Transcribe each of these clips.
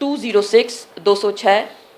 206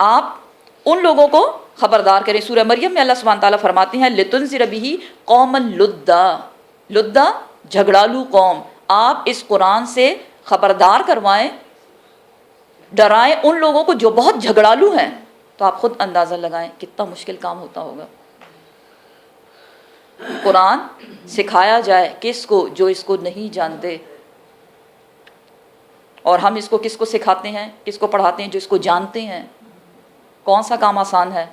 آپ ان لوگوں کو خبردار کریں. سورہ مریم میں اللہ سبحانہ تعالیٰ فرماتے ہیں لِتُنذِرَ بِهِ قَوْمًا لُدًّا، لُدّا جھگڑالو قوم. آپ اس قرآن سے خبردار کروائیں، ڈرائیں ان لوگوں کو جو بہت جھگڑالو ہیں. تو آپ خود اندازہ لگائیں کتنا مشکل کام ہوتا ہوگا. قرآن سکھایا جائے کس کو؟ جو اس کو نہیں جانتے. اور ہم اس کو کس کو سکھاتے ہیں، کس کو پڑھاتے ہیں؟ جو اس کو جانتے ہیں. کون سا کام آسان ہے؟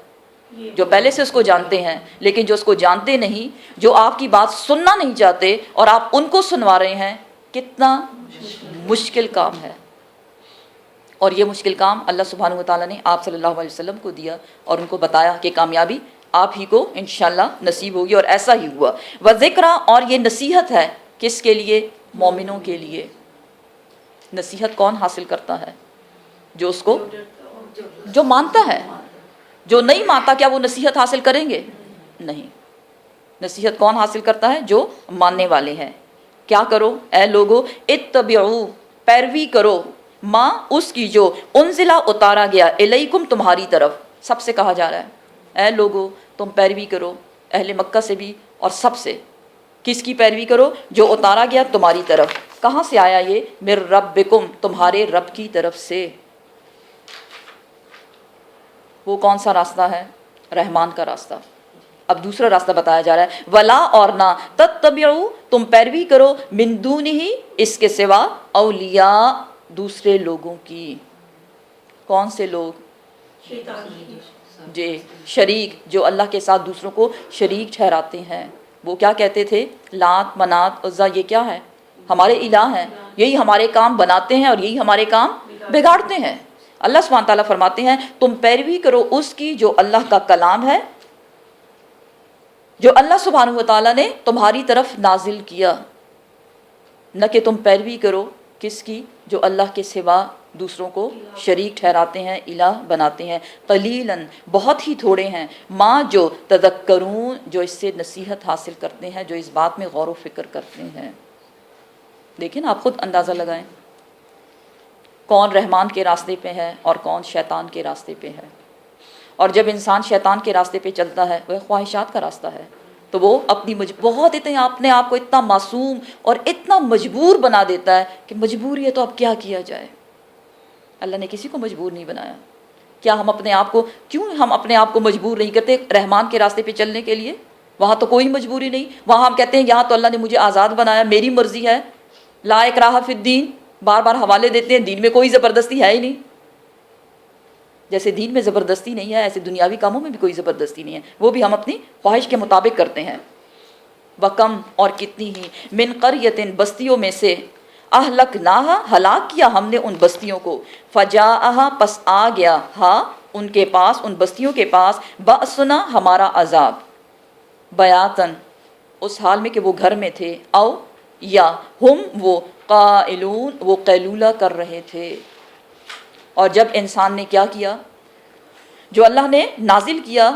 جو پہلے سے اس کو جانتے ہیں. لیکن جو اس کو جانتے نہیں، جو آپ کی بات سننا نہیں چاہتے اور آپ ان کو سنوا رہے ہیں، کتنا مشکل کام ہے. اور یہ مشکل کام اللہ سبحانہ وتعالیٰ نے آپ صلی اللہ علیہ وسلم کو دیا اور ان کو بتایا کہ کامیابی آپ ہی کو انشاءاللہ نصیب ہوگی. اور ایسا ہی ہوا. وذکرہ، اور یہ نصیحت ہے کس کے لیے؟ مومنوں کے لیے. نصیحت کون حاصل کرتا ہے؟ جو اس کو جو مانتا ہے. جو نہیں مانتا کیا وہ نصیحت حاصل کریں گے؟ نہیں. نصیحت کون حاصل کرتا ہے؟ جو ماننے والے ہیں. کیا کرو اے لوگو؟ اتبعو، پیروی کرو، ماں اس کی جو انزلہ اتارا گیا، الیکم تمہاری طرف. سب سے کہا جا رہا ہے اے لوگو تم پیروی کرو، اہل مکہ سے بھی اور سب سے. کس کی پیروی کرو؟ جو اتارا گیا تمہاری طرف. کہاں سے آیا یہ؟ من ربکم، تمہارے رب کی طرف سے. وہ کون سا راستہ ہے؟ رحمان کا راستہ. اب دوسرا راستہ بتایا جا رہا ہے ولا، اور نہ، تتبعو، تم پیروی کرو، من دونہ، اس کے سوا، اولیاء، دوسرے لوگوں کی. کون سے لوگ؟ جی شریک، جو اللہ کے ساتھ دوسروں کو شریک ٹھہراتے ہیں. وہ کیا کہتے تھے؟ لات، منات، عزا، یہ کیا ہے؟ ہمارے الہ ہیں، یہی ہمارے کام بناتے ہیں اور یہی ہمارے کام بگاڑتے ہیں. اللہ سبحانہ تعالیٰ فرماتے ہیں تم پیروی کرو اس کی جو اللہ کا کلام ہے، جو اللہ سبحانہ وتعالیٰ نے تمہاری طرف نازل کیا. نہ کہ تم پیروی کرو کس کی؟ جو اللہ کے سوا دوسروں کو شریک ٹھہراتے ہیں، الہ بناتے ہیں. قلیلاً، بہت ہی تھوڑے ہیں، ماں جو تذکرون، جو اس سے نصیحت حاصل کرتے ہیں، جو اس بات میں غور و فکر کرتے ہیں. لیکن آپ خود اندازہ لگائیں کون رحمان کے راستے پہ ہے اور کون شیطان کے راستے پہ ہے. اور جب انسان شیطان کے راستے پہ چلتا ہے، وہ خواہشات کا راستہ ہے، تو وہ اپنی بہت اتنے اپنے آپ کو اتنا معصوم اور اتنا مجبور بنا دیتا ہے کہ مجبوری ہے تو اب کیا کیا جائے. اللہ نے کسی کو مجبور نہیں بنایا. کیا ہم اپنے آپ کو، کیوں ہم اپنے آپ کو مجبور نہیں کرتے رحمان کے راستے پہ چلنے کے لیے؟ وہاں تو کوئی مجبوری نہیں. وہاں ہم کہتے ہیں یہاں تو اللہ نے مجھے آزاد بنایا، میری مرضی ہے، لا اکراہ فی الدین، بار بار حوالے دیتے ہیں. دین میں کوئی زبردستی ہے ہی نہیں. جیسے دین میں زبردستی نہیں ہے، ایسے دنیاوی کاموں میں بھی کوئی زبردستی نہیں ہے، وہ بھی ہم اپنی خواہش کے مطابق کرتے ہیں. وَكَمْ، اور کتنی ہی، من قریۃ، بستیوں میں سے، اہلکناہا، ہلاک کیا ہم نے ان بستیوں کو، فجاءہا، پس آ گیا، ہاں ان کے پاس، ان بستیوں کے پاس، بأسنا، ہمارا عذاب، بیاتن، اس حال میں کہ وہ گھر میں تھے، او، یا ہم، وہ، قائلون، وہ قیلولہ کر رہے تھے. اور جب انسان نے کیا کیا؟ جو اللہ نے نازل کیا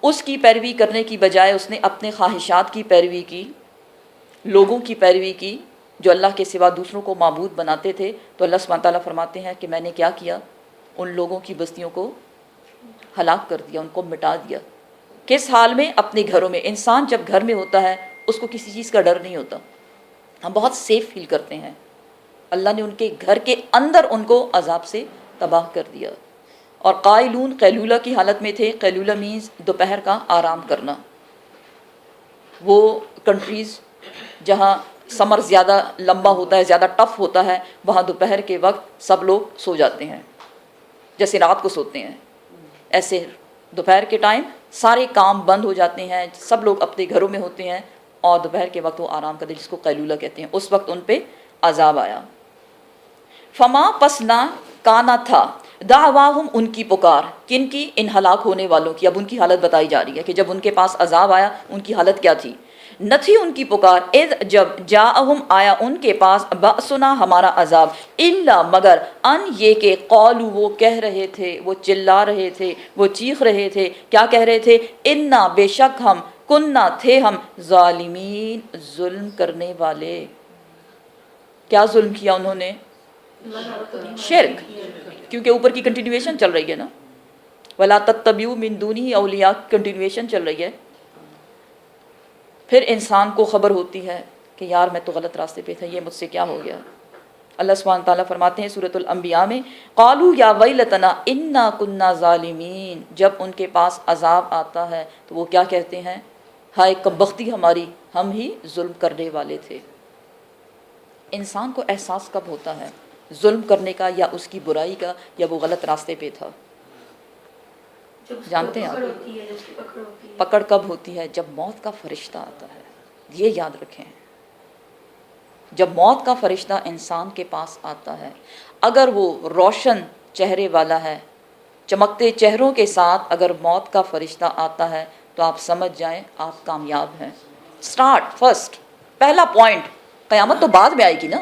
اس کی پیروی کرنے کی بجائے اس نے اپنے خواہشات کی پیروی کی، لوگوں کی پیروی کی جو اللہ کے سوا دوسروں کو معبود بناتے تھے. تو اللہ سبحانہ تعالیٰ فرماتے ہیں کہ میں نے کیا کیا؟ ان لوگوں کی بستیوں کو ہلاک کر دیا، ان کو مٹا دیا. کس حال میں؟ اپنے گھروں میں. انسان جب گھر میں ہوتا ہے اس کو کسی چیز کا ڈر نہیں ہوتا، ہم بہت سیف فیل کرتے ہیں. اللہ نے ان کے گھر کے اندر ان کو عذاب سے تباہ کر دیا. اور قائلون، قیلولہ کی حالت میں تھے. قیلولہ مینز دوپہر کا آرام کرنا. وہ کنٹریز جہاں سمر زیادہ لمبا ہوتا ہے، زیادہ ٹف ہوتا ہے، وہاں دوپہر کے وقت سب لوگ سو جاتے ہیں جیسے رات کو سوتے ہیں. ایسے دوپہر کے ٹائم سارے کام بند ہو جاتے ہیں، سب لوگ اپنے گھروں میں ہوتے ہیں اور دوپہر کے وقت وہ آرام کرتے ہیں، جس کو قیلولہ کہتے ہیں. اس وقت ان پہ عذاب آیا. فما، پس نہ، کانا تھا، دعواہم، ان کی پکار، کن کی؟ ان ہلاک ہونے والوں کی. اب ان کی حالت بتائی جا رہی ہے کہ جب ان کے پاس عذاب آیا ان کی حالت کیا تھی. نہ تھی ان کی پکار، اذ، جب، جاءہم، آیا ان کے پاس، بأسنا، ہمارا عذاب، الا، مگر، ان، یہ کہ، قالوا، وہ کہہ رہے تھے، وہ چلا رہے تھے، وہ چیخ رہے تھے. کیا کہہ رہے تھے؟ انا، بے شک ہم، کننا، تھے ہم، ظالمین، ظلم کرنے والے. کیا ظلم کیا انہوں نے؟ شرک. کیونکہ اوپر کی کنٹینیویشن چل رہی ہے نا. ولا تتبعوا من دونہ اولیاء کنٹینویشن چل رہی ہے. پھر انسان کو خبر ہوتی ہے کہ یار میں تو غلط راستے پہ تھا، یہ مجھ سے کیا ہو گیا. اللہ سبحانہ تعالیٰ فرماتے ہیں سورۃ الانبیاء میں قالوا یا ویلتنا انا کنا ظالمین. جب ان کے پاس عذاب آتا ہے تو وہ کیا کہتے ہیں؟ ہائے کمبختی ہماری، ہم ہی ظلم کرنے والے تھے. انسان کو احساس کب ہوتا ہے ظلم کرنے کا یا اس کی برائی کا یا وہ غلط راستے پہ تھا؟ جانتے ہیں آپ پکڑ کب ہوتی ہے؟ جب موت کا فرشتہ آتا ہے. یہ یاد رکھیں، جب موت کا فرشتہ انسان کے پاس آتا ہے، اگر وہ روشن چہرے والا ہے، چمکتے چہروں کے ساتھ اگر موت کا فرشتہ آتا ہے تو آپ سمجھ جائیں آپ کامیاب ہیں. سٹارٹ فرسٹ، پہلا پوائنٹ. قیامت تو بعد میں آئے گی نا،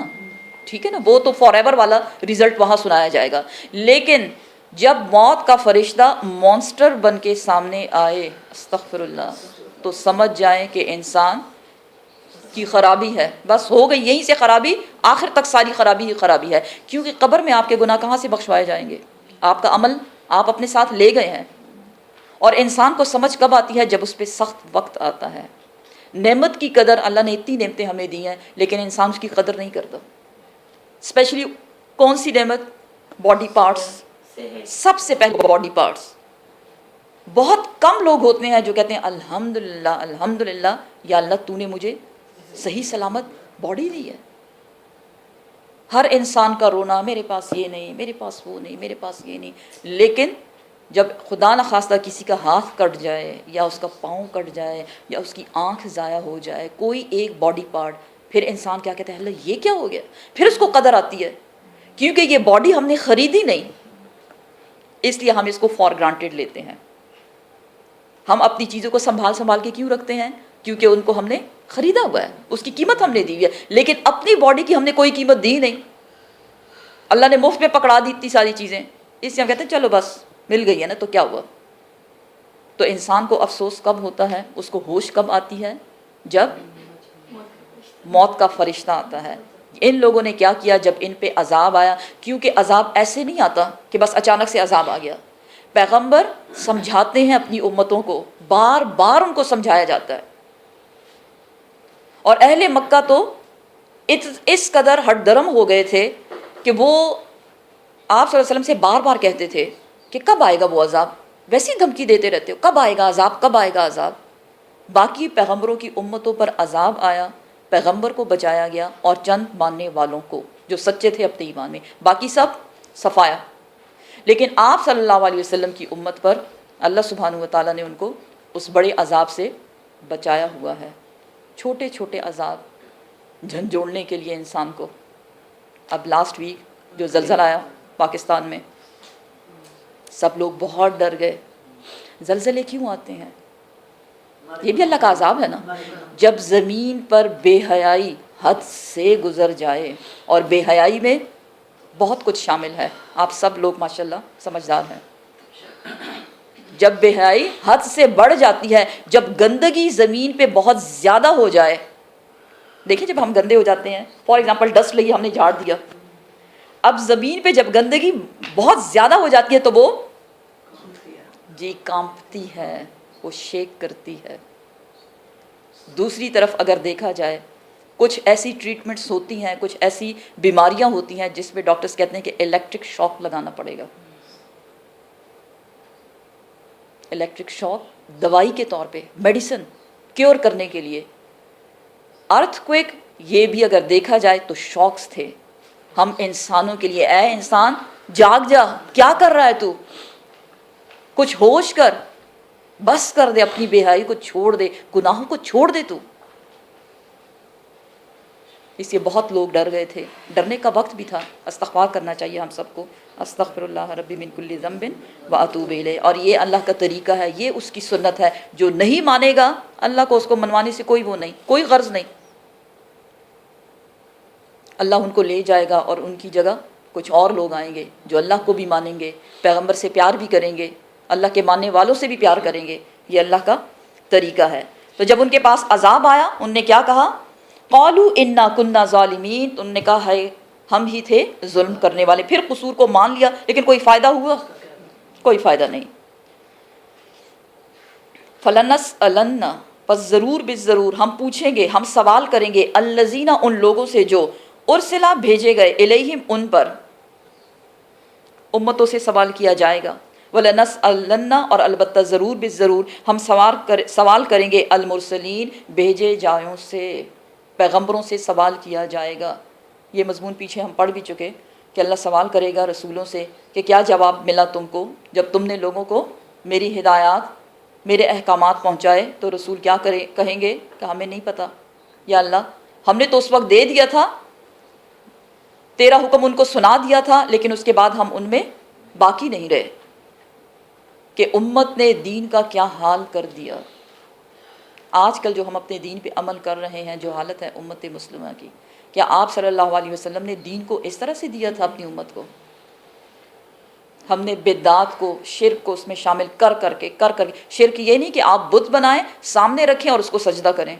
ٹھیک ہے نا، وہ تو فار ایور والا رزلٹ وہاں سنایا جائے گا. لیکن جب موت کا فرشتہ مونسٹر بن کے سامنے آئے، استغفر اللہ، تو سمجھ جائیں کہ انسان کی خرابی ہے. بس ہو گئی یہیں سے خرابی، آخر تک ساری خرابی ہی خرابی ہے. کیونکہ قبر میں آپ کے گناہ کہاں سے بخشوائے جائیں گے؟ آپ کا عمل آپ اپنے ساتھ لے گئے ہیں. اور انسان کو سمجھ کب آتی ہے؟ جب اس پہ سخت وقت آتا ہے. نعمت کی قدر، اللہ نے اتنی نعمتیں ہمیں دی ہیں لیکن انسان اس کی قدر نہیں کرتا. اسپیشلی کون سی نعمت؟ Body parts. سب سے پہلے باڈی پارٹس. بہت کم لوگ ہوتے ہیں جو کہتے ہیں الحمدللہ الحمدللہ، یا اللہ تو نے مجھے صحیح سلامت باڈی دی ہے. ہر انسان کا رونا میرے پاس یہ نہیں، میرے پاس وہ نہیں، میرے پاس یہ نہیں. لیکن جب خدا نخواستہ کسی کا ہاتھ کٹ جائے یا اس کا پاؤں کٹ جائے یا اس کی آنکھ ضائع ہو جائے، کوئی ایک باڈی پارٹ، پھر انسان کیا کہتا ہے؟ اللہ یہ کیا ہو گیا؟ پھر اس کو قدر آتی ہے. کیونکہ یہ باڈی ہم نے خریدی نہیں، اس لیے ہم اس کو فار گرانٹیڈ لیتے ہیں. ہم اپنی چیزوں کو سنبھال کے کیوں رکھتے ہیں؟ کیونکہ ان کو ہم نے خریدا ہوا ہے، اس کی قیمت ہم نے دی ہوئی ہے. لیکن اپنی باڈی کی ہم نے کوئی قیمت دی نہیں. اللہ نے مفت میں پکڑا دی اتنی ساری چیزیں، اس لیے ہم کہتے ہیں چلو بس مل گئی ہے نا تو کیا ہوا. تو انسان کو افسوس کب ہوتا ہے، اس کو ہوش کب آتی ہے؟ جب موت کا فرشتہ آتا ہے. ان لوگوں نے کیا کیا جب ان پہ عذاب آیا؟ کیونکہ عذاب ایسے نہیں آتا کہ بس اچانک سے عذاب آ گیا. پیغمبر سمجھاتے ہیں اپنی امتوں کو، بار بار ان کو سمجھایا جاتا ہے. اور اہل مکہ تو اس قدر ہٹ درم ہو گئے تھے کہ وہ آپ صلی اللہ علیہ وسلم سے بار بار کہتے تھے کہ کب آئے گا وہ عذاب. ویسی دھمکی دیتے رہتے ہو، کب آئے گا عذاب، کب آئے گا عذاب. باقی پیغمبروں کی امتوں پر عذاب آیا، پیغمبر کو بچایا گیا اور چند ماننے والوں کو جو سچے تھے اپنے ایمان میں، باقی سب صفایا. لیکن آپ صلی اللہ علیہ وسلم کی امت پر اللہ سبحانہ و تعالیٰ نے ان کو اس بڑے عذاب سے بچایا ہوا ہے. چھوٹے چھوٹے عذاب جھنجھوڑنے کے لیے انسان کو. اب لاسٹ ویک جو زلزلہ آیا پاکستان میں، سب لوگ بہت ڈر گئے. زلزلے کیوں آتے ہیں؟ یہ بھی اللہ کا عذاب ہے نا. جب زمین پر بے حیائی حد سے گزر جائے، اور بے حیائی میں بہت کچھ شامل ہے، آپ سب لوگ ماشاءاللہ سمجھدار ہیں. جب بے حیائی حد سے بڑھ جاتی ہے، جب گندگی زمین پہ بہت زیادہ ہو جائے. دیکھیں جب ہم گندے ہو جاتے ہیں، فار ایگزامپل ڈسٹ لئی ہم نے جھاڑ دیا، اب زمین پہ جب گندگی بہت زیادہ ہو جاتی ہے تو وہ جی کانپتی ہے، وہ شیک کرتی ہے. دوسری طرف اگر دیکھا جائے، کچھ ایسی ٹریٹمنٹس ہوتی ہیں، کچھ ایسی بیماریاں ہوتی ہیں جس پہ ڈاکٹرز کہتے ہیں کہ الیکٹرک شاک لگانا پڑے گا. الیکٹرک شاک دوائی کے طور پہ، میڈیسن کیور کرنے کے لیے. ارتھ کوئک یہ بھی اگر دیکھا جائے تو شاکس تھے ہم انسانوں کے لیے. اے انسان جاگ جا، کیا کر رہا ہے تو؟ کچھ ہوش کر، بس کر دے، اپنی بے حیائی کو چھوڑ دے، گناہوں کو چھوڑ دے تو. اس لیے بہت لوگ ڈر گئے تھے. ڈرنے کا وقت بھی تھا. استغفار کرنا چاہیے ہم سب کو. استغفر اللہ ربی من کل ذنب واتوب الیہ. اور یہ اللہ کا طریقہ ہے، یہ اس کی سنت ہے. جو نہیں مانے گا اللہ کو، اس کو منوانے سے کوئی وہ نہیں، کوئی غرض نہیں. اللہ ان کو لے جائے گا اور ان کی جگہ کچھ اور لوگ آئیں گے جو اللہ کو بھی مانیں گے، پیغمبر سے پیار بھی کریں گے، اللہ کے ماننے والوں سے بھی پیار کریں گے. یہ اللہ کا طریقہ ہے. تو جب ان کے پاس عذاب آیا، ان نے کیا کہا؟ قالوا انا كنا ظالمین. تو انہوں نے کہا ہے ہم ہی تھے ظلم کرنے والے. پھر قصور کو مان لیا، لیکن کوئی فائدہ ہوا؟ کوئی فائدہ نہیں. فَلَنَسْأَلَنَّ، پس ضرور ضرور ہم پوچھیں گے، ہم سوال کریں گے، الذین ان لوگوں سے جو ارسلا بھیجے گئے، الیہم ان پر، امتوں سے سوال کیا جائے گا، وَلَنَسْأَلَنَّ اور البتہ ضرور ضرور ہم سوال کریں گے، المرسلین بھیجے جایوں سے، پیغمبروں سے سوال کیا جائے گا۔ یہ مضمون پیچھے ہم پڑھ بھی چکے کہ اللہ سوال کرے گا رسولوں سے کہ کیا جواب ملا تم کو جب تم نے لوگوں کو میری ہدایات، میرے احکامات پہنچائے، تو رسول کیا کہیں گے کہ ہمیں نہیں پتہ یا اللہ، ہم نے تو اس وقت دے دیا تھا، تیرا حکم ان کو سنا دیا تھا، لیکن اس کے بعد ہم ان میں باقی نہیں رہے، کہ امت نے دین کا کیا حال کر دیا۔ آج کل جو ہم اپنے دین پہ عمل کر رہے ہیں، جو حالت ہے امت مسلمہ کی، کیا آپ صلی اللہ علیہ وسلم نے دین کو اس طرح سے دیا تھا اپنی امت کو؟ ہم نے بدعات کو، شرک کو اس میں شامل کر کے شرک یہ نہیں کہ آپ بت بنائیں، سامنے رکھیں اور اس کو سجدہ کریں،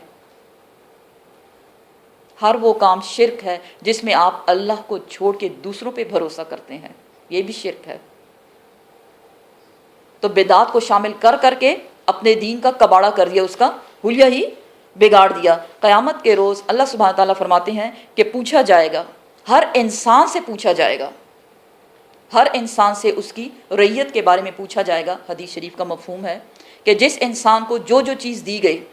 ہر وہ کام شرک ہے جس میں آپ اللہ کو چھوڑ کے دوسروں پہ بھروسہ کرتے ہیں، یہ بھی شرک ہے۔ تو بدعات کو شامل کر کے اپنے دین کا کباڑہ کر دیا، اس کا حلیہ ہی بگاڑ دیا۔ قیامت کے روز اللہ سبحانہ تعالیٰ فرماتے ہیں کہ پوچھا جائے گا، ہر انسان سے پوچھا جائے گا، ہر انسان سے اس کی رعیت کے بارے میں پوچھا جائے گا۔ حدیث شریف کا مفہوم ہے کہ جس انسان کو جو چیز دی گئی،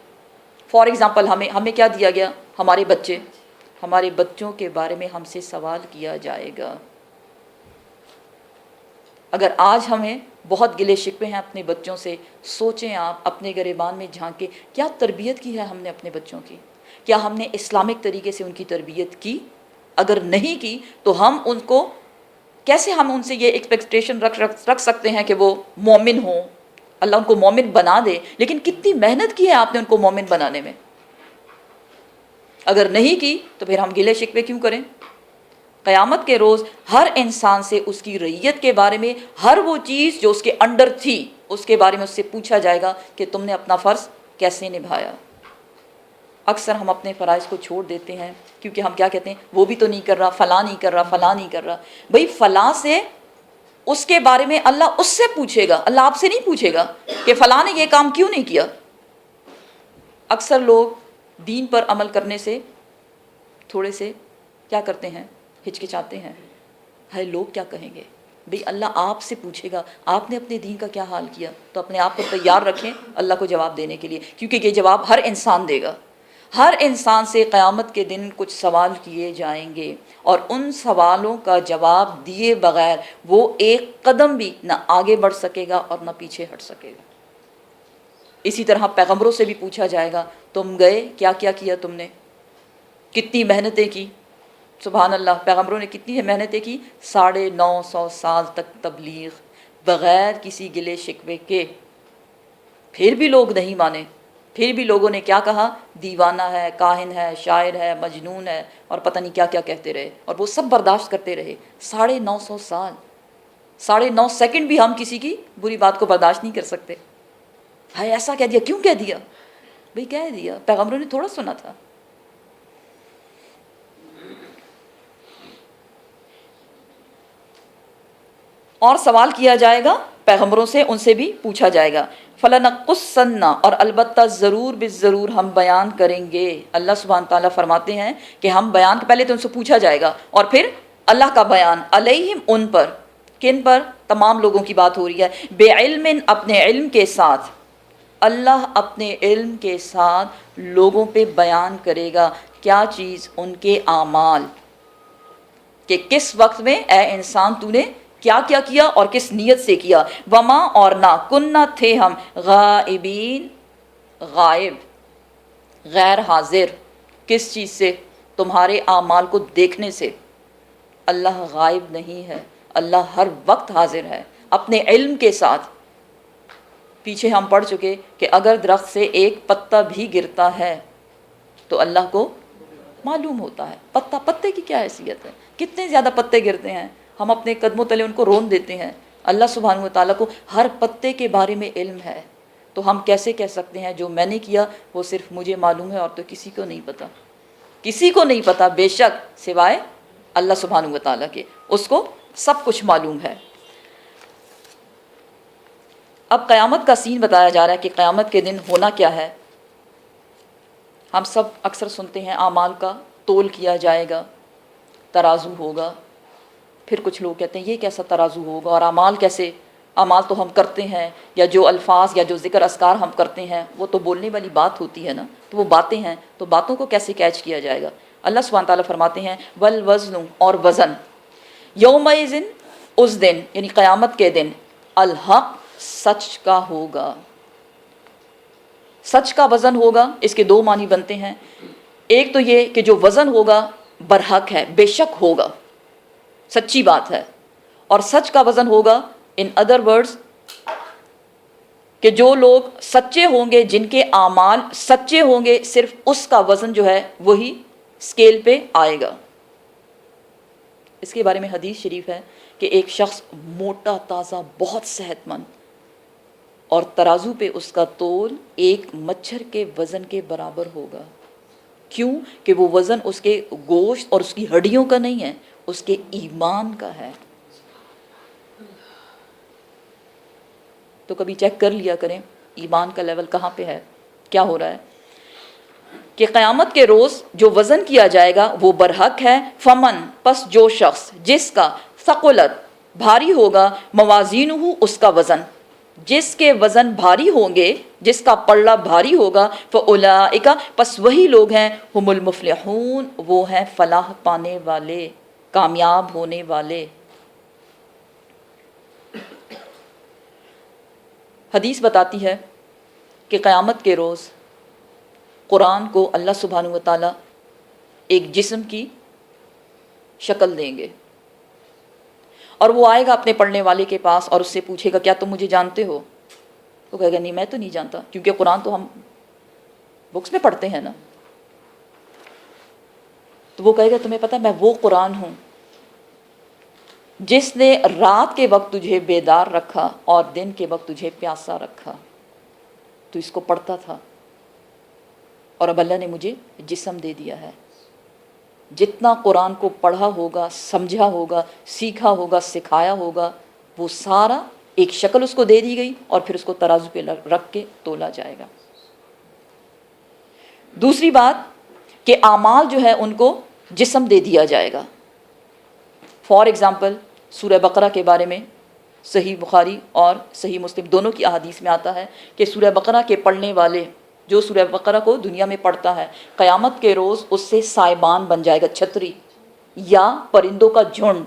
فار ایگزامپل ہمیں کیا دیا گیا، ہمارے بچوں کے بارے میں ہم سے سوال کیا جائے گا۔ اگر آج ہمیں بہت گلے شکوے ہیں اپنے بچوں سے، سوچیں آپ اپنے گریبان میں جھانک کے، کیا تربیت کی ہے ہم نے اپنے بچوں کی؟ کیا ہم نے اسلامک طریقے سے ان کی تربیت کی؟ اگر نہیں کی تو ہم ان کو کیسے، ہم ان سے یہ ایکسپیکٹیشن رکھ سکتے ہیں کہ وہ مومن ہوں، اللہ ان کو مومن بنا دے، لیکن کتنی محنت کی ہے آپ نے ان کو مومن بنانے میں؟ اگر نہیں کی تو پھر ہم گلے شکوے کیوں کریں؟ قیامت کے روز ہر انسان سے اس کی رعیت کے بارے میں، ہر وہ چیز جو اس کے انڈر تھی اس کے بارے میں اس سے پوچھا جائے گا کہ تم نے اپنا فرض کیسے نبھایا۔ اکثر ہم اپنے فرائض کو چھوڑ دیتے ہیں کیونکہ ہم کیا کہتے ہیں، وہ بھی تو نہیں کر رہا، فلاں نہیں کر رہا، فلاں نہیں کر رہا۔ بھئی فلاں سے، اس کے بارے میں اللہ اس سے پوچھے گا، اللہ آپ سے نہیں پوچھے گا کہ فلاں نے یہ کام کیوں نہیں کیا۔ اکثر لوگ دین پر عمل کرنے سے تھوڑے سے کیا کرتے ہیں، ہچکچاتے ہیں، ہے لوگ کیا کہیں گے۔ بھئی اللہ آپ سے پوچھے گا آپ نے اپنے دین کا کیا حال کیا، تو اپنے آپ کو تیار رکھیں اللہ کو جواب دینے کے لیے، کیونکہ یہ جواب ہر انسان دے گا۔ ہر انسان سے قیامت کے دن کچھ سوال کیے جائیں گے، اور ان سوالوں کا جواب دیے بغیر وہ ایک قدم بھی نہ آگے بڑھ سکے گا اور نہ پیچھے ہٹ سکے گا۔ اسی طرح پیغمبروں سے بھی پوچھا جائے گا، تم گئے کیا کیا تم نے، کتنی محنتیں کی۔ سبحان اللہ، پیغمبروں نے کتنی محنتیں کی، 950 سال تک تبلیغ بغیر کسی گلے شکوے کے، پھر بھی لوگ نہیں مانے، پھر بھی لوگوں نے کیا کہا، دیوانہ ہے، کاہن ہے، شاعر ہے، مجنون ہے، اور پتہ نہیں کیا کیا کہتے رہے، اور وہ سب برداشت کرتے رہے 950 سال، 9.5 سیکنڈ بھی ہم کسی کی بری بات کو برداشت نہیں کر سکتے۔ ہے ایسا کہہ دیا، کیوں کہہ دیا؟ بھئی کہہ دیا، پیغمبروں نے تھوڑا سنا تھا۔ اور سوال کیا جائے گا پیغمبروں سے، ان سے بھی پوچھا جائے گا۔ فَلَنَقُصَّنَّ اور البتہ ضرور ہم بیان کریں گے۔ اللہ سبحانہ تعالیٰ فرماتے ہیں کہ ہم بیان، پہلے تو ان سے پوچھا جائے گا اور پھر اللہ کا بیان، علیہم ان پر، کن پر؟ تمام لوگوں کی بات ہو رہی ہے، بے علم اپنے علم کے ساتھ، اللہ اپنے علم کے ساتھ لوگوں پہ بیان کرے گا کیا چیز، ان کے اعمال، کہ کس وقت میں اے انسان تو نے کیا کیا اور کس نیت سے کیا۔ وما اور نہ، کننا تھے ہم، غائبین غائب، غیر حاضر، کس چیز سے؟ تمہارے اعمال کو دیکھنے سے۔ اللہ غائب نہیں ہے، اللہ ہر وقت حاضر ہے اپنے علم کے ساتھ۔ پیچھے ہم پڑھ چکے کہ اگر درخت سے ایک پتا بھی گرتا ہے تو اللہ کو معلوم ہوتا ہے۔ پتے کی کیا حیثیت ہے، کتنے زیادہ پتے گرتے ہیں، ہم اپنے قدموں تلے ان کو رون دیتے ہیں۔ اللہ سبحانہ و تعالیٰ کو ہر پتے کے بارے میں علم ہے، تو ہم کیسے کہہ سکتے ہیں جو میں نے کیا وہ صرف مجھے معلوم ہے اور تو کسی کو نہیں پتہ، کسی کو نہیں پتہ بے شک سوائے اللہ سبحانہ و تعالیٰ کے، اس کو سب کچھ معلوم ہے۔ اب قیامت کا سین بتایا جا رہا ہے کہ قیامت کے دن ہونا کیا ہے. ہم سب اکثر سنتے ہیں اعمال کا تول کیا جائے گا، ترازو ہوگا. پھر کچھ لوگ کہتے ہیں یہ کیسا ترازو ہوگا، اور اعمال کیسے؟ اعمال تو ہم کرتے ہیں، یا جو الفاظ یا جو ذکر اذکار ہم کرتے ہیں وہ تو بولنے والی بات ہوتی ہے نا، تو وہ باتیں ہیں، تو باتوں کو کیسے کیچ کیا جائے گا؟ اللہ سبحانہ تعالیٰ فرماتے ہیں والوزن، اور وزن، یومئذ، اس دن یعنی قیامت کے دن، الحق، سچ کا ہوگا. سچ کا وزن ہوگا، اس کے دو معنی بنتے ہیں. ایک تو یہ کہ جو وزن ہوگا برحق ہے، بے شک ہوگا، سچی بات ہے. اور سچ کا وزن ہوگا ان ادر ورڈز کہ جو لوگ سچے ہوں گے، جن کے اعمال سچے ہوں گے، صرف اس کا وزن جو ہے وہی اسکیل پہ آئے گا. اس کے بارے میں حدیث شریف ہے کہ ایک شخص موٹا تازہ بہت صحت مند، اور ترازو پہ اس کا تول ایک مچھر کے وزن کے برابر ہوگا. کیوں؟ کہ وہ وزن اس کے گوشت اور اس کی ہڈیوں کا نہیں ہے، اس کے ایمان کا ہے. تو کبھی چیک کر لیا کریں ایمان کا لیول کہاں پہ ہے، کیا ہو رہا ہے. کہ قیامت کے روز جو وزن کیا جائے گا وہ برحق ہے. فمن، پس جو شخص جس کا ثقلت، بھاری ہوگا، موازینہ، اس کا وزن، جس کے وزن بھاری ہوں گے، جس کا پلڑا بھاری ہوگا، فاولئک، پس وہی لوگ ہیں، ہم المفلحون، وہ ہیں فلاح پانے والے، کامیاب ہونے والے. حدیث بتاتی ہے کہ قیامت کے روز قرآن کو اللہ سبحانہ و تعالیٰ ایک جسم کی شکل دیں گے، اور وہ آئے گا اپنے پڑھنے والے کے پاس اور اس سے پوچھے گا کیا تم مجھے جانتے ہو؟ وہ کہے گا نہیں، میں تو نہیں جانتا، کیونکہ قرآن تو ہم بکس میں پڑھتے ہیں نا. تو وہ کہے گا تمہیں پتہ میں وہ قرآن ہوں جس نے رات کے وقت تجھے بیدار رکھا اور دن کے وقت تجھے پیاسا رکھا، تو اس کو پڑھتا تھا، اور اب اللہ نے مجھے جسم دے دیا ہے. جتنا قرآن کو پڑھا ہوگا، سمجھا ہوگا، سیکھا ہوگا، سکھایا ہوگا، وہ سارا ایک شکل اس کو دے دی گئی، اور پھر اس کو ترازو پہ رکھ کے تولا جائے گا. دوسری بات کہ اعمال جو ہے ان کو جسم دے دیا جائے گا. فار ایگزامپل سورہ بقرہ کے بارے میں صحیح بخاری اور صحیح مسلم دونوں کی احادیث میں آتا ہے کہ سورہ بقرہ کے پڑھنے والے، جو سورہ بقرہ کو دنیا میں پڑھتا ہے، قیامت کے روز اس سے سائبان بن جائے گا، چھتری یا پرندوں کا جھنڈ.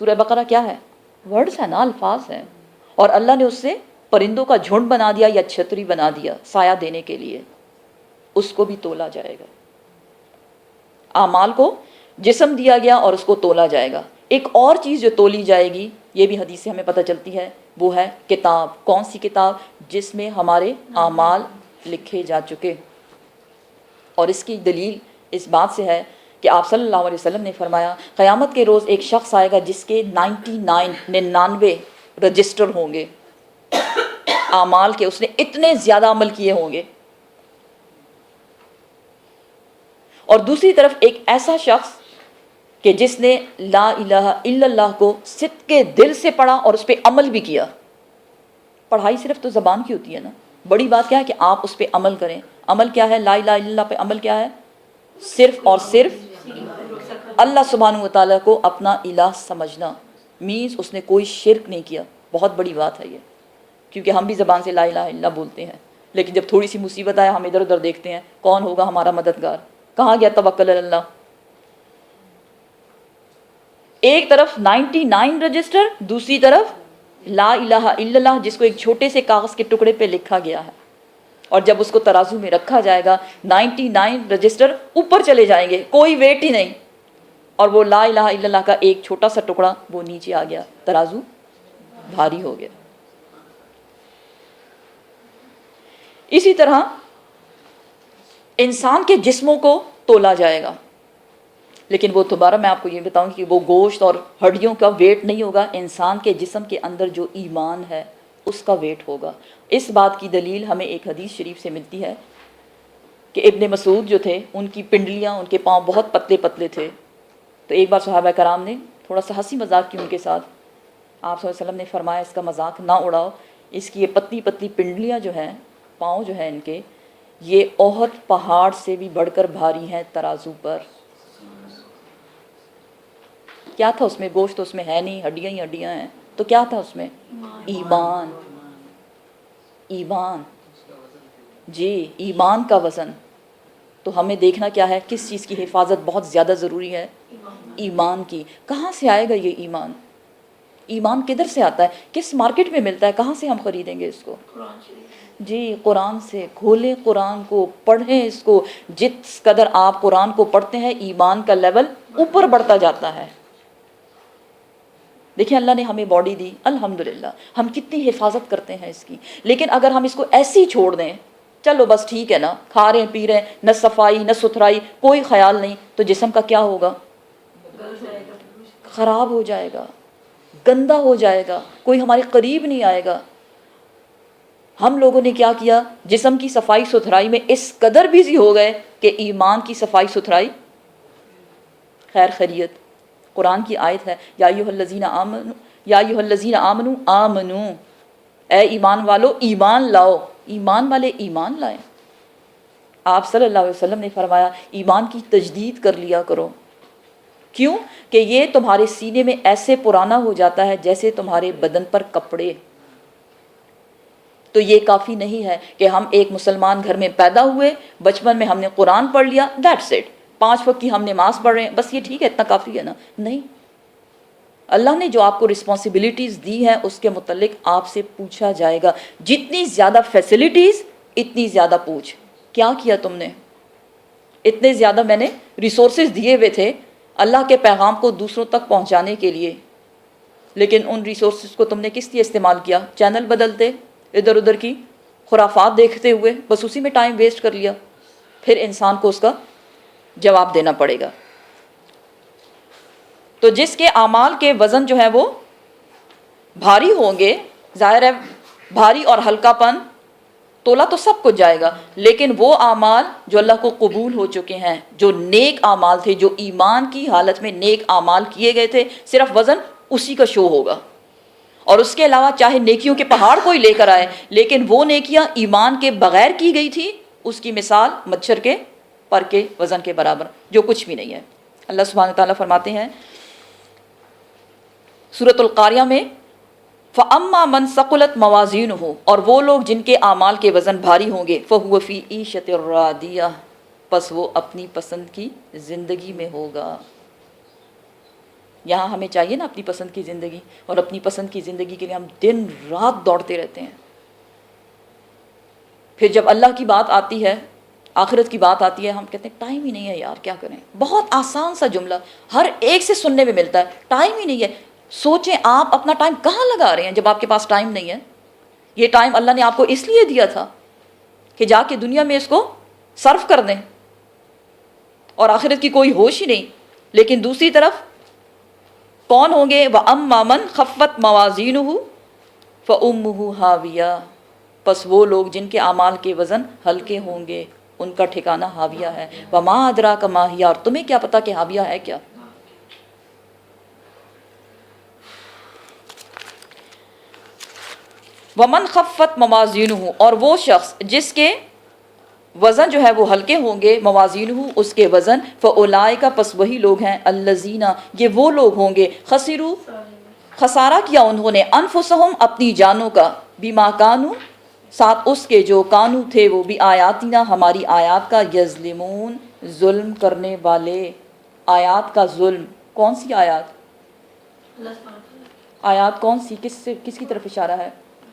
سورہ بقرہ کیا ہے؟ ورڈز ہے نا، الفاظ ہیں، اور اللہ نے اس سے پرندوں کا جھنڈ بنا دیا یا چھتری بنا دیا سایہ دینے کے لیے. اس کو بھی تولا جائے گا. اعمال کو جسم دیا گیا اور اس کو تولا جائے گا. ایک اور چیز جو تولی جائے گی، یہ بھی حدیث سے ہمیں پتہ چلتی ہے، وہ ہے کتاب. کون سی کتاب؟ جس میں ہمارے اعمال لکھے جا چکے. اور اس کی دلیل اس بات سے ہے کہ آپ صلی اللہ علیہ وسلم نے فرمایا قیامت کے روز ایک شخص آئے گا جس کے 99 رجسٹر ہوں گے اعمال کے، اس نے اتنے زیادہ عمل کیے ہوں گے. اور دوسری طرف ایک ایسا شخص کہ جس نے لا الہ الا اللہ کو صدق کے دل سے پڑھا اور اس پہ عمل بھی کیا. پڑھائی صرف تو زبان کی ہوتی ہے نا، بڑی بات کیا ہے کہ آپ اس پہ عمل کریں. عمل کیا ہے؟ لا الہ الا اللہ پہ عمل کیا ہے؟ صرف اور صرف اللہ سبحانہ و تعالیٰ کو اپنا الہ سمجھنا، مینز اس نے کوئی شرک نہیں کیا. بہت بڑی بات ہے یہ، کیونکہ ہم بھی زبان سے لا الہ الا اللہ بولتے ہیں، لیکن جب تھوڑی سی مصیبت آئے ہم ادھر ادھر دیکھتے ہیں کون ہوگا ہمارا مددگار، کہاں گیا توکل علی اللہ. ایک طرف 99 رجسٹر، دوسری طرف لا الہ الا اللہ جس کو ایک چھوٹے سے کاغذ کے ٹکڑے پہ لکھا گیا ہے. اور جب اس کو ترازو میں رکھا جائے گا 99 رجسٹر اوپر چلے جائیں گے، کوئی ویٹ ہی نہیں، اور وہ لا الہ الا اللہ کا ایک چھوٹا سا ٹکڑا وہ نیچے آ گیا، ترازو بھاری ہو گیا. اسی طرح انسان کے جسموں کو تولا جائے گا، لیکن وہ دوبارہ میں آپ کو یہ بتاؤں کہ وہ گوشت اور ہڈیوں کا ویٹ نہیں ہوگا، انسان کے جسم کے اندر جو ایمان ہے اس کا ویٹ ہوگا. اس بات کی دلیل ہمیں ایک حدیث شریف سے ملتی ہے کہ ابن مسعود جو تھے ان کی پنڈلیاں، ان کے پاؤں بہت پتلے پتلے تھے. تو ایک بار صحابہ کرام نے تھوڑا سا ہنسی مذاق کی ان کے ساتھ آپ صلی اللہ علیہ وسلم نے فرمایا اس کا مذاق نہ اڑاؤ، اس کی یہ پتلی پتلی پنڈلیاں جو ہیں، پاؤں جو ہیں ان کے، یہ احد پہاڑ سے بھی بڑھ کر بھاری ہیں ترازو پر۔ کیا تھا اس میں؟ گوشت تو اس میں ہے نہیں، ہڈیاں ہی ہڈیاں ہیں، تو کیا تھا اس میں؟ ایمان۔ ایمان، جی ایمان کا وزن۔ تو ہمیں دیکھنا کیا ہے، کس چیز کی حفاظت بہت زیادہ ضروری ہے؟ ایمان کی۔ کہاں سے آئے گا یہ ایمان؟ ایمان کدھر سے آتا ہے؟ کس مارکیٹ میں ملتا ہے؟ کہاں سے ہم خریدیں گے اس کو؟ جی قرآن سے۔ کھولیں قرآن کو، پڑھیں اس کو۔ جس قدر آپ قرآن کو پڑھتے ہیں ایمان کا لیول اوپر بڑھتا جاتا ہے۔ دیکھیں اللہ نے ہمیں باڈی دی، الحمدللہ ہم کتنی حفاظت کرتے ہیں اس کی، لیکن اگر ہم اس کو ایسے ہی چھوڑ دیں، چلو بس ٹھیک ہے نا، کھا رہے ہیں پی رہے ہیں، نہ صفائی نہ ستھرائی، کوئی خیال نہیں، تو جسم کا کیا ہوگا؟ خراب ہو جائے گا، گندا ہو جائے گا، کوئی ہمارے قریب نہیں آئے گا۔ ہم لوگوں نے کیا کیا؟ جسم کی صفائی ستھرائی میں اس قدر بزی ہو گئے کہ ایمان کی صفائی ستھرائی خیر خیریت۔ قرآن کی آیت ہے یا ایھا الذین آمنوا، یا ایھا الذین آمنوا آمنو، اے ایمان والو ایمان لاؤ۔ ایمان والے ایمان لائیں۔ آپ صلی اللہ علیہ وسلم نے فرمایا ایمان کی تجدید کر لیا کرو۔ کیوں؟ کہ یہ تمہارے سینے میں ایسے پرانا ہو جاتا ہے جیسے تمہارے بدن پر کپڑے۔ تو یہ کافی نہیں ہے کہ ہم ایک مسلمان گھر میں پیدا ہوئے، بچپن میں ہم نے قرآن پڑھ لیا، دیٹس اٹ، 5 وقت کی ہم نماز پڑھ رہے ہیں، بس یہ ٹھیک ہے، اتنا کافی ہے نا؟ نہیں، اللہ نے جو آپ کو رسپانسبلٹیز دی ہیں اس کے متعلق آپ سے پوچھا جائے گا۔ جتنی زیادہ فیسلٹیز اتنی زیادہ پوچھ، کیا کیا تم نے؟ اتنے زیادہ میں نے ریسورسز دیے ہوئے تھے اللہ کے پیغام کو دوسروں تک پہنچانے کے لیے، لیکن ان ریسورسز کو تم نے کس لیے استعمال کیا؟ چینل بدلتے، ادھر ادھر کی خرافات دیکھتے ہوئے، بس اسی میں ٹائم ویسٹ کر لیا۔ پھر انسان کو اس کا جواب دینا پڑے گا۔ تو جس کے اعمال کے وزن جو ہے وہ بھاری ہوں گے، ظاہر ہے بھاری اور ہلکا پن تولا تو سب کچھ جائے گا، لیکن وہ اعمال جو اللہ کو قبول ہو چکے ہیں، جو نیک اعمال تھے، جو ایمان کی حالت میں نیک اعمال کیے گئے تھے، صرف وزن اسی کا شو ہوگا۔ اور اس کے علاوہ چاہے نیکیوں کے پہاڑ کوئی لے کر آئے، لیکن وہ نیکیاں ایمان کے بغیر کی گئی تھی، اس کی مثال مچھر کے پر کے وزن کے برابر، جو کچھ بھی نہیں ہے۔ اللہ سبحانہ تعالیٰ فرماتے ہیں سورۃ القاریہ میں فَأَمَّا مَنْ ثَقُلَتْ مَوَازِينُهُ، اور وہ لوگ جن کے اعمال کے وزن بھاری ہوں گے، فَهُوَ فِي عِيشَةٍ رَاضِيَةٍ، پس وہ اپنی پسند کی زندگی میں ہوگا۔ یہاں ہمیں چاہیے نا اپنی پسند کی زندگی، اور اپنی پسند کی زندگی کے لیے ہم دن رات دوڑتے رہتے ہیں۔ پھر جب اللہ کی بات آتی ہے، آخرت کی بات آتی ہے، ہم کہتے ہیں ٹائم ہی نہیں ہے یار، کیا کریں؟ بہت آسان سا جملہ ہر ایک سے سننے میں ملتا ہے، ٹائم ہی نہیں ہے۔ سوچیں آپ اپنا ٹائم کہاں لگا رہے ہیں جب آپ کے پاس ٹائم نہیں ہے؟ یہ ٹائم اللہ نے آپ کو اس لیے دیا تھا کہ جا کے دنیا میں اس کو صرف کر دیں، اور آخرت کی کوئی ہوش ہی نہیں۔ لیکن دوسری طرف کون ہوں گے؟ وَأَمَّا مَنْ خَفَّتْ مَوَازِينُهُ فَأُمُّهُ هَاوِيَةٌ، پس وہ لوگ جن کے اعمال کے وزن ہلکے ہوں گے، ان کا ٹھکانہ ہاویہ ہے۔ وَمَا أَدْرَاكَ مَا هِيَ، اور تمہیں کیا پتا کہ ہاویہ ہے کیا؟ وَمَنْ خَفَّتْ مَوَازِينُهُ، اور وہ شخص جس کے وزن جو ہے وہ ہلکے ہوں گے، موازینہ اس کے وزن، فَأُولَٰئِکَ، پس وہی لوگ ہیں، الَّذِینَ، یہ وہ لوگ ہوں گے، خَسِرُوا، خسارہ کیا انہوں نے، انفسہم، اپنی جانوں کا، بما کانوا، ساتھ اس کے جو کانو تھے وہ، بھی آیاتنا، ہماری آیات کا، یظلمون، ظلم کرنے والے۔ آیات کا ظلم، کون سی آیات؟ آیات کون سی؟ کس کی طرف اشارہ ہے؟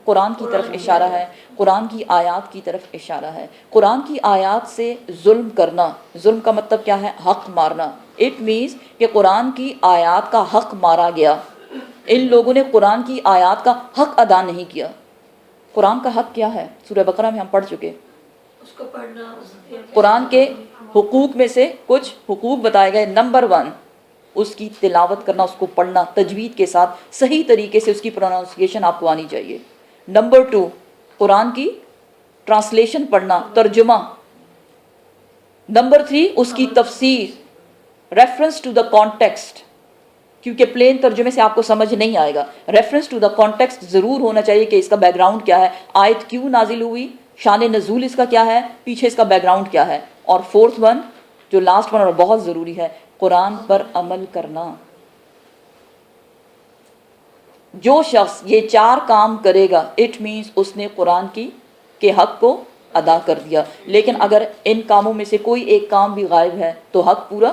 قرآن کی طرف اشارہ ہے، قرآن کی آیات کی طرف اشارہ ہے۔ قرآن کی آیات سے ظلم کرنا، ظلم کا مطلب کیا ہے؟ حق مارنا۔ اٹ مینس کہ قرآن کی آیات کا حق مارا گیا، ان لوگوں نے قرآن کی آیات کا حق ادا نہیں کیا۔ قرآن کا حق کیا ہے؟ سورہ بقرہ میں ہم پڑھ چکے، اس کو پڑھنا، قرآن کے حقوق میں سے کچھ حقوق بتائے گئے۔ نمبر 1، اس کی تلاوت کرنا، اس کو پڑھنا تجوید کے ساتھ، صحیح طریقے سے اس کی پروننسیشن آپ کو آنی چاہیے۔ نمبر 2، قرآن کی ٹرانسلیشن پڑھنا، ترجمہ۔ نمبر 3، اس کی تفسیر، ریفرنس ٹو دا کانٹیکسٹ۔ کیونکہ پلین ترجمے سے آپ کو سمجھ نہیں آئے گا. ریفرنس ٹو دا کانٹیکسٹ ضرور ہونا چاہیے کہ اس کا بیک گراؤنڈ کیا ہے, آیت کیوں نازل ہوئی, شان نزول اس کا کیا ہے, پیچھے اس کا بیک گراؤنڈ کیا ہے. اور فورتھ ون جو لاسٹ ون اور بہت ضروری ہے, قرآن پر عمل کرنا. جو شخص یہ 4 کام کرے گا اٹ مینس اس نے قرآن کے حق کو ادا کر دیا. لیکن اگر ان کاموں میں سے کوئی ایک کام بھی غائب ہے تو حق پورا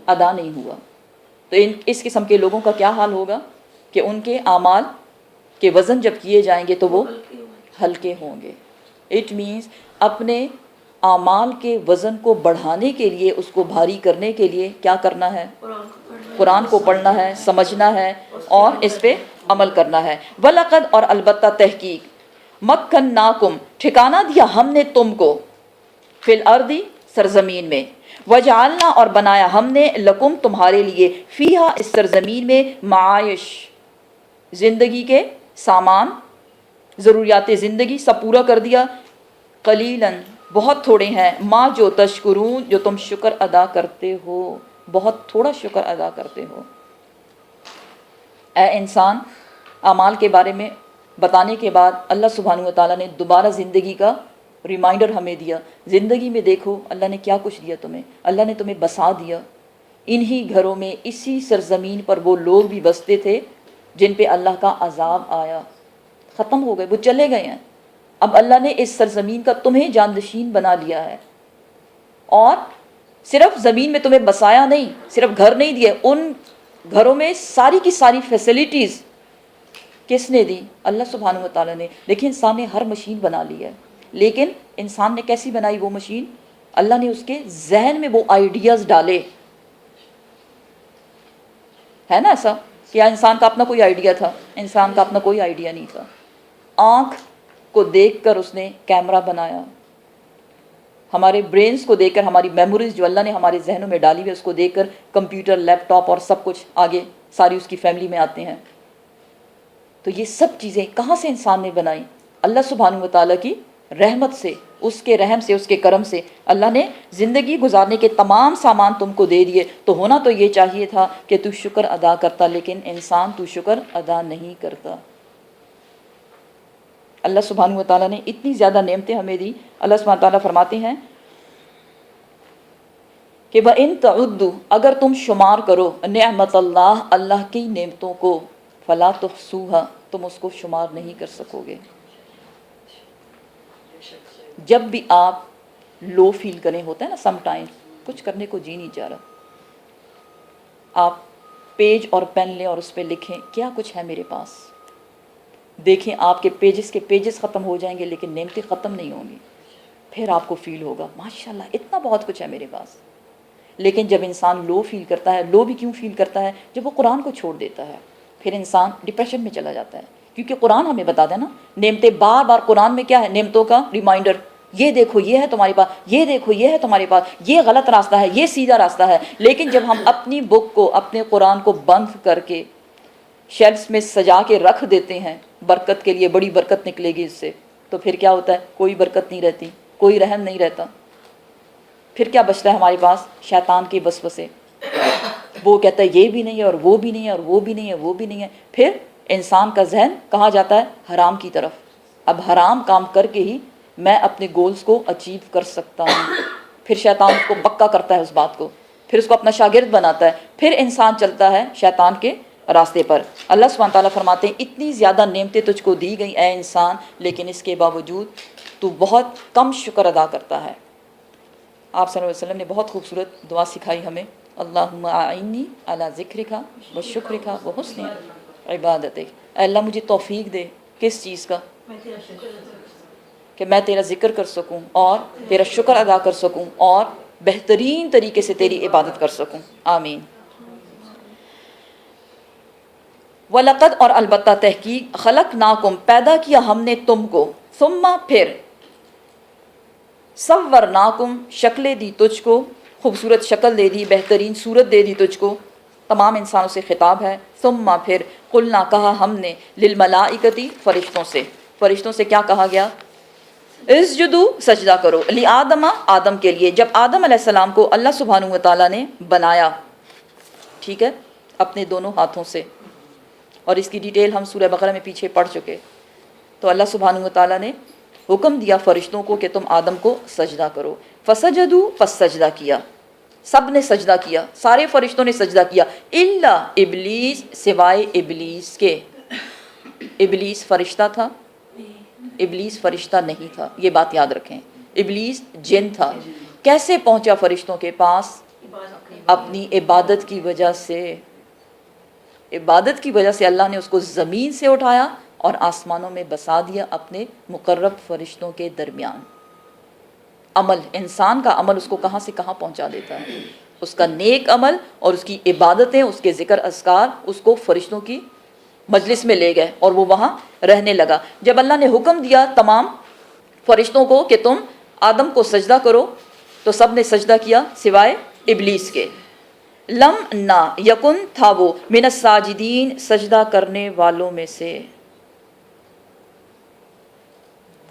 ادا نہیں ہوا. تو اس قسم کے لوگوں کا کیا حال ہوگا کہ ان کے اعمال کے وزن جب کیے جائیں گے تو وہ ہلکے ہوں گے. اٹ مینس اپنے اعمال کے وزن کو بڑھانے کے لیے, اس کو بھاری کرنے کے لیے کیا کرنا ہے, قرآن کو پڑھنا ہے, سمجھنا ہے اور اس پہ عمل کرنا ہے. وَلَقَدْ اور البتہ تحقیق, مَكَّنَّاكُمْ ٹھکانہ دیا ہم نے تم کو, فی الارض سرزمین میں, وجعلنا اور بنایا ہم نے لکم تمہارے لیے, فیہا اس سرزمین میں, معائش زندگی کے سامان, ضروریات زندگی سب پورا کر دیا. قلیلاً بہت تھوڑے ہیں, ما جو تشکرون جو تم شکر ادا کرتے ہو, بہت تھوڑا شکر ادا کرتے ہو. اے انسان, اعمال کے بارے میں بتانے کے بعد اللہ سبحانہ وتعالیٰ نے دوبارہ زندگی کا ریمائنڈر ہمیں دیا. زندگی میں دیکھو اللہ نے کیا کچھ دیا تمہیں, اللہ نے تمہیں بسا دیا. انہی گھروں میں اسی سرزمین پر وہ لوگ بھی بستے تھے جن پہ اللہ کا عذاب آیا, ختم ہو گئے, وہ چلے گئے ہیں. اب اللہ نے اس سرزمین کا تمہیں جاندشین بنا لیا ہے, اور صرف زمین میں تمہیں بسایا نہیں, صرف گھر نہیں دیے, ان گھروں میں ساری کی ساری فیسلٹیز کس نے دی, اللہ سبحانہ وتعالیٰ نے. دیکھیں انسان نے ہر مشین بنا لی ہے, لیکن انسان نے کیسی بنائی وہ مشین, اللہ نے اس کے ذہن میں وہ آئیڈیاز ڈالے. ہے نا ایسا, کیا انسان کا اپنا کوئی آئیڈیا تھا؟ انسان کا اپنا کوئی آئیڈیا نہیں تھا. آنکھ کو دیکھ کر اس نے کیمرہ بنایا, ہمارے برینز کو دیکھ کر, ہماری میموریز جو اللہ نے ہمارے ذہنوں میں ڈالی ہوئی اس کو دیکھ کر کمپیوٹر, لیپ ٹاپ اور سب کچھ آگے ساری اس کی فیملی میں آتے ہیں. تو یہ سب چیزیں کہاں سے انسان نے بنائی؟ اللہ سبحانہ وتعالیٰ کی رحمت سے, اس کے رحم سے, اس کے کرم سے اللہ نے زندگی گزارنے کے تمام سامان تم کو دے دیے. تو ہونا تو یہ چاہیے تھا کہ تو شکر ادا کرتا, لیکن انسان تو شکر ادا نہیں کرتا. اللہ سبحانہ وتعالیٰ نے اتنی زیادہ نعمتیں ہمیں دی. اللہ سبحانہ وتعالیٰ فرماتے ہیں کہ وَإِن تَعُدُّوا اگر تم شمار کرو, نعمت اللہ اللہ کی نعمتوں کو, فلا تحصوها تم اس کو شمار نہیں کر سکو گے. جب بھی آپ لو فیل کریں, ہوتا ہے نا سم ٹائم کچھ کرنے کو جی نہیں چاہ رہا, آپ پیج اور پین لیں اور اس پہ لکھیں کیا کچھ ہے میرے پاس. دیکھیں آپ کے پیجز ختم ہو جائیں گے لیکن نعمتیں ختم نہیں ہوں گی. پھر آپ کو فیل ہوگا ماشاءاللہ اتنا بہت کچھ ہے میرے پاس. لیکن جب انسان لو فیل کرتا ہے, لو بھی کیوں فیل کرتا ہے, جب وہ قرآن کو چھوڑ دیتا ہے, پھر انسان ڈپریشن میں چلا جاتا ہے. کیونکہ قرآن ہمیں بتا دے نا, نعمتیں بار بار قرآن میں کیا ہے, نعمتوں کا ریمائنڈر. یہ دیکھو یہ ہے تمہارے پاس, یہ دیکھو یہ ہے تمہارے پاس, یہ غلط راستہ ہے, یہ سیدھا راستہ ہے. لیکن جب ہم اپنی بک کو, اپنے قرآن کو بند کر کے شیلفز میں سجا کے رکھ دیتے ہیں برکت کے لیے, بڑی برکت نکلے گی اس سے, تو پھر کیا ہوتا ہے, کوئی برکت نہیں رہتی, کوئی رحم نہیں رہتا. پھر کیا بچتا ہے ہمارے پاس, شیطان کے وسوسے. وہ کہتا ہے یہ بھی نہیں ہے اور وہ بھی نہیں ہے اور وہ بھی نہیں ہے, وہ بھی نہیں ہے. پھر انسان کا ذہن کہاں جاتا ہے, حرام کی طرف. اب حرام کام کر کے ہی میں اپنے گولز کو اچیو کر سکتا ہوں. پھر شیطان اس کو پکا کرتا ہے اس بات کو, پھر اس کو اپنا شاگرد بناتا ہے, پھر انسان چلتا ہے شیطان کے راستے پر. اللہ سبحانہ تعالیٰ فرماتے ہیں اتنی زیادہ نعمتیں تجھ کو دی گئی اے انسان, لیکن اس کے باوجود تو بہت کم شکر ادا کرتا ہے. آپ صلی اللہ علیہ وسلم نے بہت خوبصورت دعا سکھائی ہمیں, اللہم اعنی علی ذکرک و شکرک و حسن عبادتک. اے اللہ مجھے توفیق دے, کس چیز کا, کہ میں تیرا ذکر کر سکوں اور تیرا شکر ادا کر سکوں اور بہترین طریقے سے تیری عبادت کر سکوں. آمین. وَلَقَدْ اور البتہ تحقیق, خَلَقْنَاكُمْ پیدا کیا ہم نے تم کو, ثم پھر, صَوَّرْنَاكُمْ شکلیں دی تجھ کو, خوبصورت شکل دے دی, بہترین صورت دے دی تجھ کو. تمام انسانوں سے خطاب ہے. ثم پھر, قُلْنَا کہا ہم نے, لِلْمَلَائِكَةِ فرشتوں سے. فرشتوں سے کیا کہا گیا, اسجدو سجدہ کرو, لِآدَمَ آدم کے لیے. جب آدم علیہ السلام کو اللہ سبحانہ وتعالیٰ نے بنایا, ٹھیک ہے, اپنے دونوں ہاتھوں سے، اور اس کی ڈیٹیل ہم سورہ بقرہ میں پیچھے پڑھ چکے۔ تو اللہ سبحانہ و تعالیٰ نے حکم دیا فرشتوں کو کہ تم آدم کو سجدہ کرو، فسجدوا، پس سجدہ کیا، سب نے سجدہ کیا، سارے فرشتوں نے سجدہ کیا، الا ابلیس، سوائے ابلیس کے۔ ابلیس فرشتہ تھا؟ ابلیس فرشتہ نہیں تھا، یہ بات یاد رکھیں۔ ابلیس جن تھا۔ کیسے پہنچا فرشتوں کے پاس؟ اپنی عبادت کی وجہ سے۔ عبادت کی وجہ سے اللہ نے اس کو زمین سے اٹھایا اور آسمانوں میں بسا دیا اپنے مقرب فرشتوں کے درمیان۔ عمل، انسان کا عمل اس کو کہاں سے کہاں پہنچا دیتا ہے، اس کا نیک عمل اور اس کی عبادتیں، اس کے ذکر اذکار اس کو فرشتوں کی مجلس میں لے گئے اور وہ وہاں رہنے لگا۔ جب اللہ نے حکم دیا تمام فرشتوں کو کہ تم آدم کو سجدہ کرو، تو سب نے سجدہ کیا سوائے ابلیس کے۔ لم نہ یکن، تھا وہ، من الساجدین، سجدہ کرنے والوں میں سے،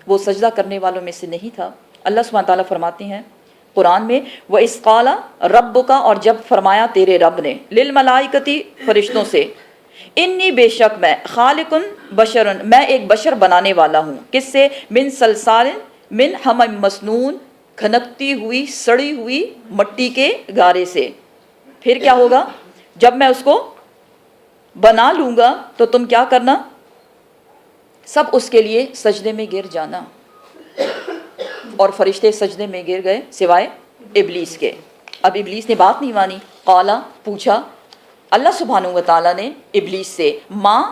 وہ سجدہ کرنے والوں میں سے نہیں تھا۔ اللہ سبحانہ تعالیٰ فرماتے ہیں قرآن میں، وَإِذْ قَالَ رَبُّكَ، اور جب فرمایا تیرے رب نے، للملائکتی، فرشتوں سے، انی، بے شک میں، خالقن بشرن، میں ایک بشر بنانے والا ہوں، کس سے؟ من صلصال من حمأ مسنون، کھنکتی ہوئی سڑی ہوئی مٹی کے گارے سے۔ پھر کیا ہوگا؟ جب میں اس کو بنا لوں گا تو تم کیا کرنا؟ سب اس کے لیے سجدے میں گر جانا۔ اور فرشتے سجدے میں گر گئے سوائے ابلیس کے۔ اب ابلیس نے بات نہیں مانی، قالا، پوچھا اللہ سبحانہ و تعالیٰ نے ابلیس سے، ماں،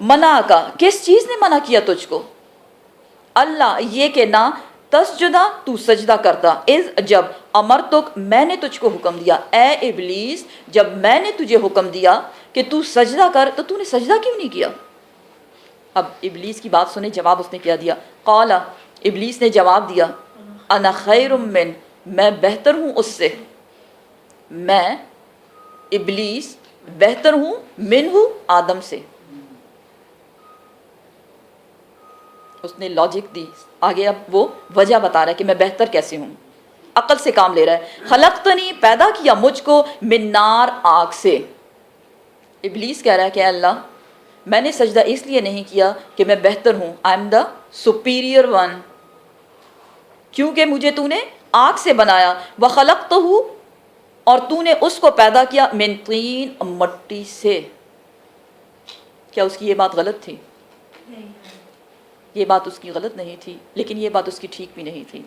منع کا، کس چیز نے منع کیا تجھ کو؟ اللہ، یہ کہ نہ تسجدہ، تو سجدہ کرتا، اذ، جب، امرتک، میں نے تجھ کو حکم دیا، اے ابلیس، جب میں نے تجھے حکم دیا کہ تو سجدہ کر تو تو نے سجدہ کیوں نہیں کیا؟ اب ابلیس کی بات سنیں، جواب اس نے کیا دیا، قالا، ابلیس نے جواب دیا، انا خیر من، میں بہتر ہوں اس سے، میں ابلیس بہتر ہوں، من ہوں، آدم سے۔ اس نے لاجک دی، آگے اب وہ وجہ بتا رہا ہے کہ میں بہتر کیسے ہوں، عقل سے کام لے رہا ہے۔ خلقتنی، پیدا کیا مجھ کو، من نار، آگ سے۔ ابلیس کہہ رہا ہے کہ اے اللہ، میں نے سجدہ اس لیے نہیں کیا کہ میں بہتر ہوں، I am the superior one, کیونکہ مجھے تو نے آگ سے بنایا، وخلقتہ، اور تو نے اس کو پیدا کیا، من طین، مٹی سے۔ کیا اس کی یہ بات غلط تھی؟ یہ بات اس کی غلط نہیں تھی، لیکن یہ بات اس کی ٹھیک بھی نہیں تھی۔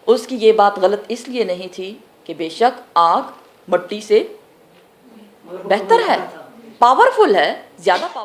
اس کی یہ بات غلط اس لیے نہیں تھی کہ بے شک آگ مٹی سے بہتر ہے، پاورفل ہے، زیادہ پاور